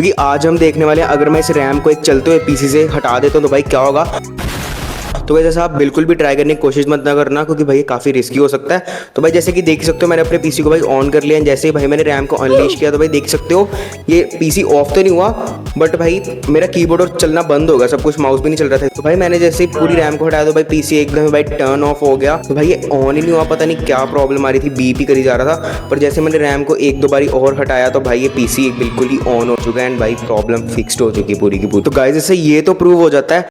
क्योंकि आज हम देखने वाले हैं अगर मैं इस रैम को एक चलते हुए पीसी से हटा देता हूँ तो भाई क्या होगा। तो वैसे साहब बिल्कुल भी ट्राई करने की कोशिश मत ना करना, क्योंकि भाई काफ़ी रिस्की हो सकता है। तो भाई जैसे कि देख सकते हो मैंने अपने पीसी को भाई ऑन कर लिया। जैसे ही भाई मैंने रैम को अनलीश किया तो भाई देख सकते हो ये पीसी ऑफ तो नहीं हुआ, बट भाई मेरा कीबोर्ड और चलना बंद हो गया, सब कुछ माउस भी नहीं चल रहा था। तो भाई मैंने जैसे ही पूरी रैम को हटाया तो भाई पीसी एकदम भाई टर्न ऑफ हो गया। तो भाई ये ऑन ही नहीं हुआ, पता नहीं क्या प्रॉब्लम आ रही थी, बीप ही करी जा रहा था। पर जैसे मैंने रैम को एक दो बारी और हटाया तो भाई ये पीसी बिल्कुल ही ऑन हो चुका है एंड भाई प्रॉब्लम फिक्स्ड हो चुकी है पूरी की पूरी। तो गाइस इससे ये तो प्रूव हो जाता है